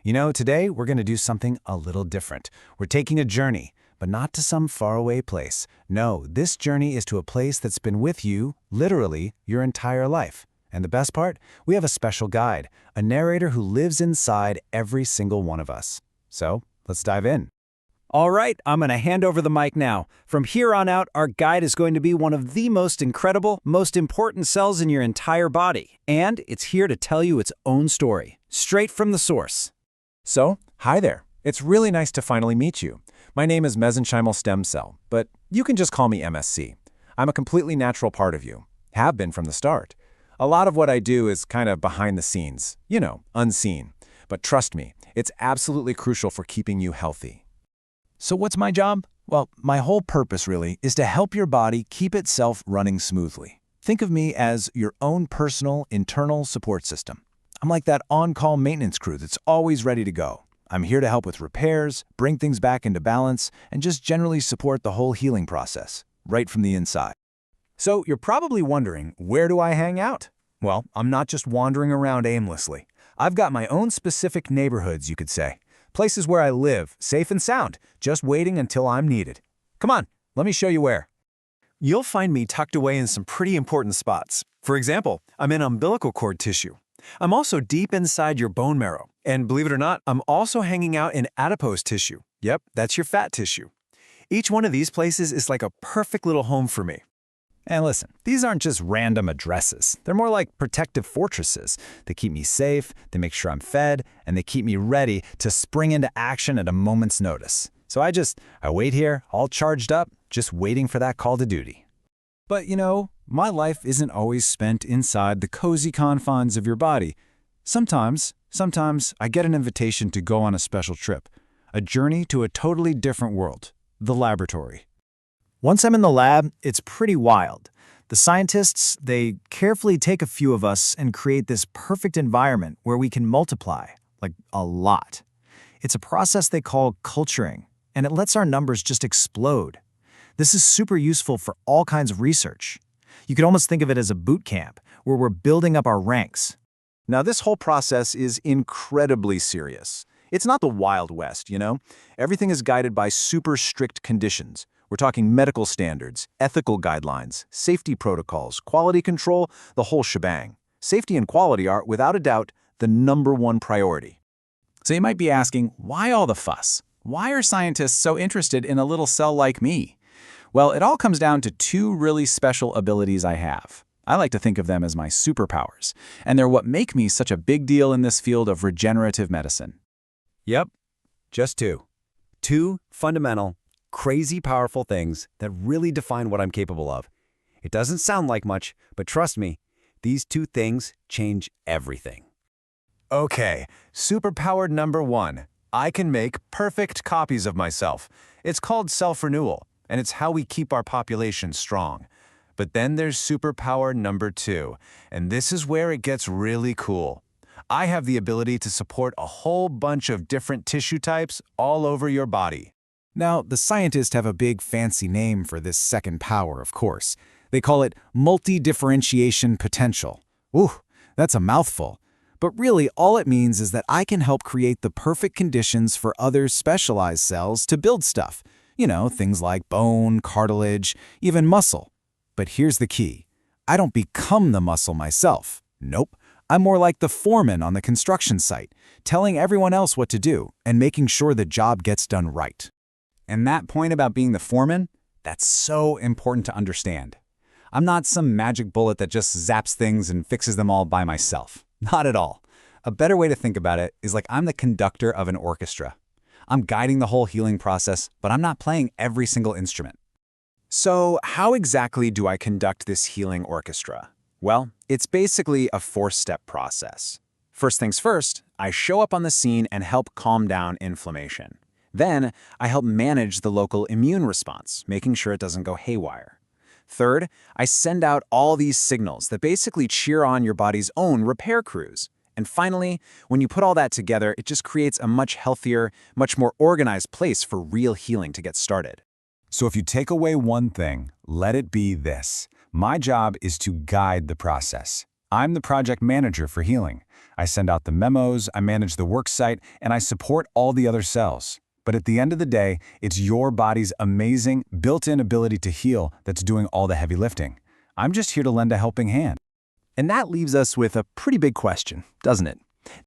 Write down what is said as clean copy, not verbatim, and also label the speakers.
Speaker 1: Today we're going to do something a little different. We're taking a journey, but not to some faraway place. No, this journey is to a place that's been with you, literally, your entire life. And the best part? We have a special guide, a narrator who lives inside every single one of us. So, let's dive in. All right, I'm going to hand over the mic now. From here on out, our guide is going to be one of the most incredible, most important cells in your entire body. And it's here to tell you its own story, straight from the source.
Speaker 2: So, hi there. It's really nice to finally meet you. My name is Mesenchymal Stem Cell, but you can just call me MSC. I'm a completely natural part of you. Have been from the start. A lot of what I do is kind of behind the scenes, unseen. But trust me, it's absolutely crucial for keeping you healthy.
Speaker 1: So what's my job? Well, my whole purpose really is to help your body keep itself running smoothly. Think of me as your own personal internal support system. I'm like that on-call maintenance crew that's always ready to go. I'm here to help with repairs, bring things back into balance, and just generally support the whole healing process, right from the inside. So you're probably wondering, where do I hang out? Well, I'm not just wandering around aimlessly. I've got my own specific neighborhoods, you could say. Places where I live, safe and sound, just waiting until I'm needed. Come on, let me show you where. You'll find me tucked away in some pretty important spots. For example, I'm in umbilical cord tissue. I'm also deep inside your bone marrow. And believe it or not, I'm also hanging out in adipose tissue. Yep, that's your fat tissue. Each one of these places is like a perfect little home for me. And listen, these aren't just random addresses. They're more like protective fortresses. They keep me safe, they make sure I'm fed, and they keep me ready to spring into action at a moment's notice. So I wait here, all charged up, just waiting for that call to duty. But my life isn't always spent inside the cozy confines of your body. Sometimes I get an invitation to go on a special trip, a journey to a totally different world, the laboratory. Once I'm in the lab, it's pretty wild. The scientists, they carefully take a few of us and create this perfect environment where we can multiply, like a lot. It's a process they call culturing, and it lets our numbers just explode. This is super useful for all kinds of research. You could almost think of it as a boot camp, where we're building up our ranks. Now, this whole process is incredibly serious. It's not the Wild West, Everything is guided by super strict conditions. We're talking medical standards, ethical guidelines, safety protocols, quality control, the whole shebang. Safety and quality are, without a doubt, the #1 priority. So you might be asking, why all the fuss? Why are scientists so interested in a little cell like me? Well, it all comes down to two really special abilities I have. I like to think of them as my superpowers, and they're what make me such a big deal in this field of regenerative medicine. Yep, just two. Two fundamental, crazy powerful things that really define what I'm capable of. It doesn't sound like much, but trust me, these two things change everything. Okay, superpower #1. I can make perfect copies of myself. It's called self-renewal, and it's how we keep our population strong. But then there's superpower #2, and this is where it gets really cool. I have the ability to support a whole bunch of different tissue types all over your body. Now, the scientists have a big fancy name for this second power, of course. They call it multi-differentiation potential. Ooh, that's a mouthful. But really, all it means is that I can help create the perfect conditions for other specialized cells to build stuff. Things like bone, cartilage, even muscle. But here's the key. I don't become the muscle myself. Nope. I'm more like the foreman on the construction site, telling everyone else what to do and making sure the job gets done right. And that point about being the foreman, that's so important to understand. I'm not some magic bullet that just zaps things and fixes them all by myself. Not at all. A better way to think about it is like I'm the conductor of an orchestra. I'm guiding the whole healing process, but I'm not playing every single instrument. So how exactly do I conduct this healing orchestra? Well, it's basically a 4-step process. First things first, I show up on the scene and help calm down inflammation. Then, I help manage the local immune response, making sure it doesn't go haywire. Third, I send out all these signals that basically cheer on your body's own repair crews. And finally, when you put all that together, it just creates a much healthier, much more organized place for real healing to get started. So if you take away one thing, let it be this. My job is to guide the process.
Speaker 2: I'm the project manager for healing. I send out the memos, I manage the work site, and I support all the other cells. But at the end of the day, it's your body's amazing, built-in ability to heal that's doing all the heavy lifting. I'm just here to lend a helping hand.
Speaker 1: And that leaves us with a pretty big question, doesn't it?